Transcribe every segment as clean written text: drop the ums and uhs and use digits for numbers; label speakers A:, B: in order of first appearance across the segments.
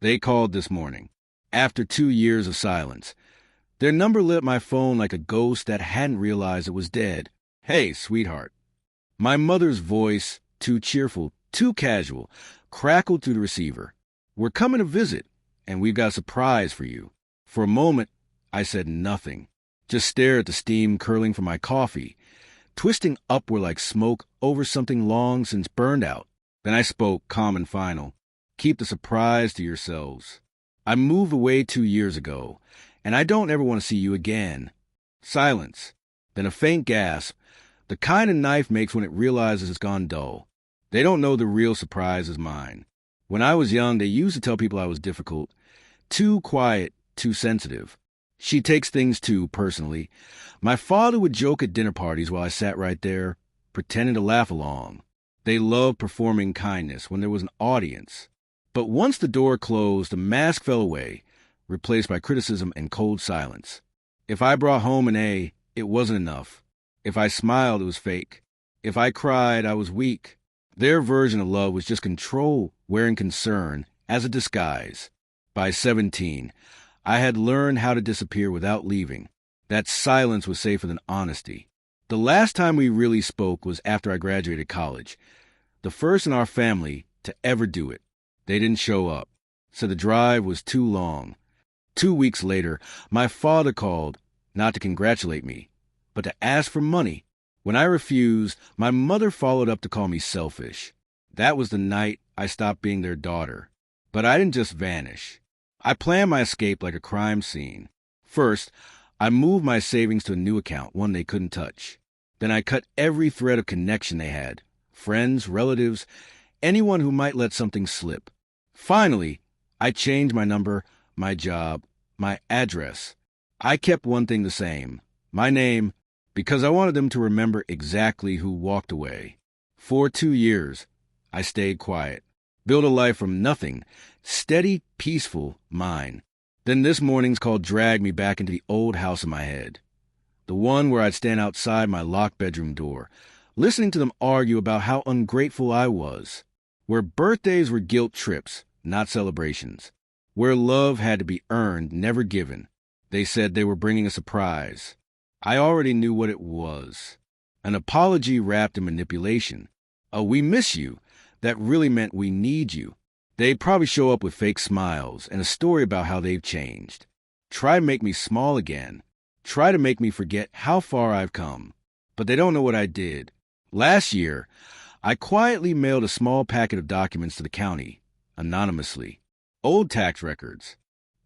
A: They called this morning, after 2 years of silence. Their number lit up my phone like a ghost that hadn't realized it was dead. "Hey, sweetheart." My mother's voice, too cheerful, too casual, crackled through the receiver. "We're coming to visit, and we've got a surprise for you." For a moment, I said nothing, just stared at the steam curling from my coffee, twisting upward like smoke over something long since burned out. Then I spoke, calm and final. "Keep the surprise to yourselves. I moved away 2 years ago, and I don't ever want to see you again." Silence, then a faint gasp, the kind a knife makes when it realizes it's gone dull. They don't know the real surprise is mine. When I was young, they used to tell people I was difficult, too quiet, too sensitive. She takes things too personally. My father would joke at dinner parties while I sat right there, pretending to laugh along. They loved performing kindness when there was an audience. But once the door closed, the mask fell away, replaced by criticism and cold silence. If I brought home an A, it wasn't enough. If I smiled, it was fake. If I cried, I was weak. Their version of love was just control wearing concern as a disguise. By 17, I had learned how to disappear without leaving. That silence was safer than honesty. The last time we really spoke was after I graduated college, the first in our family to ever do it. They didn't show up, so the drive was too long. 2 weeks later, my father called, not to congratulate me, but to ask for money. When I refused, my mother followed up to call me selfish. That was the night I stopped being their daughter. But I didn't just vanish. I planned my escape like a crime scene. First, I moved my savings to a new account, one they couldn't touch. Then I cut every thread of connection they had. Friends, relatives, anyone who might let something slip. Finally, I changed my number, my job, my address. I kept one thing the same, my name, because I wanted them to remember exactly who walked away. For 2 years, I stayed quiet, built a life from nothing, steady, peaceful, mine. Then this morning's call dragged me back into the old house in my head, the one where I'd stand outside my locked bedroom door, listening to them argue about how ungrateful I was, where birthdays were guilt trips, not celebrations, where love had to be earned, never given. They said they were bringing a surprise. I already knew what it was. An apology wrapped in manipulation. A "we miss you" that really meant "we need you." They'd probably show up with fake smiles and a story about how they've changed. Try to make me small again. Try to make me forget how far I've come. But they don't know what I did. Last year, I quietly mailed a small packet of documents to the county, anonymously. Old tax records,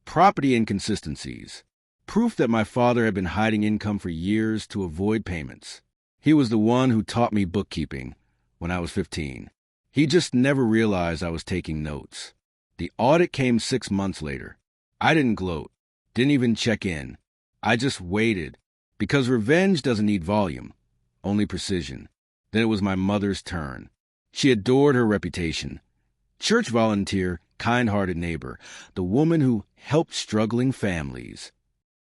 A: property inconsistencies, proof that my father had been hiding income for years to avoid payments. He was the one who taught me bookkeeping when I was 15. He just never realized I was taking notes. The audit came 6 months later. I didn't gloat, didn't even check in. I just waited, because revenge doesn't need volume, only precision. Then it was my mother's turn. She adored her reputation. Church volunteer, kind-hearted neighbor, the woman who helped struggling families.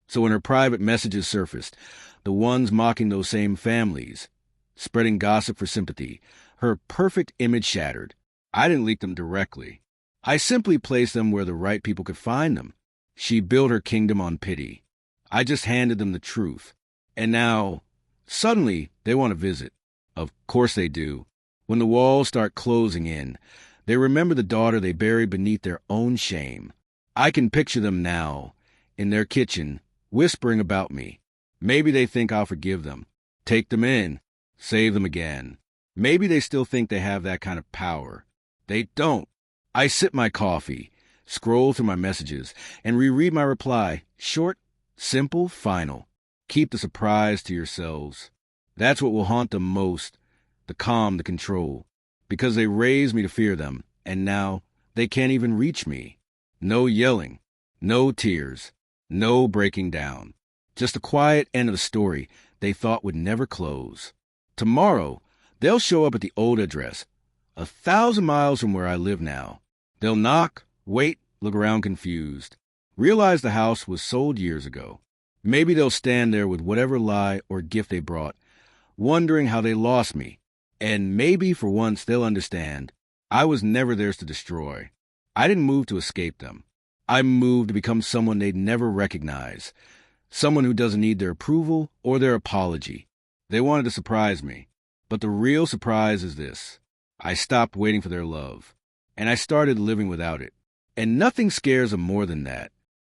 A: So when her private messages surfaced, the ones mocking those same families, spreading gossip for sympathy, her perfect image shattered. I didn't leak them directly. I simply placed them where the right people could find them. She built her kingdom on pity. I just handed them the truth. And now, suddenly, they want to visit. Of course they do. When the walls start closing in, they remember the daughter they buried beneath their own shame. I can picture them now, in their kitchen, whispering about me. Maybe they think I'll forgive them, take them in, save them again. Maybe they still think they have that kind of power. They don't. I sip my coffee, scroll through my messages, and reread my reply. Short, simple, final. Keep the surprise to yourselves. That's what will haunt them most, the calm, the control. Because they raised me to fear them, and now they can't even reach me. No yelling, no tears, no breaking down. Just a quiet end of the story they thought would never close. Tomorrow, they'll show up at the old address, 1,000 miles from where I live now. They'll knock, wait, look around confused. Realize the house was sold years ago. Maybe they'll stand there with whatever lie or gift they brought, wondering how they lost me. And maybe for once they'll understand I was never theirs to destroy. I didn't move to escape them. I moved to become someone they'd never recognize, someone who doesn't need their approval or their apology. They wanted to surprise me. But the real surprise is this. I stopped waiting for their love, and I started living without it. And nothing scares them more than that.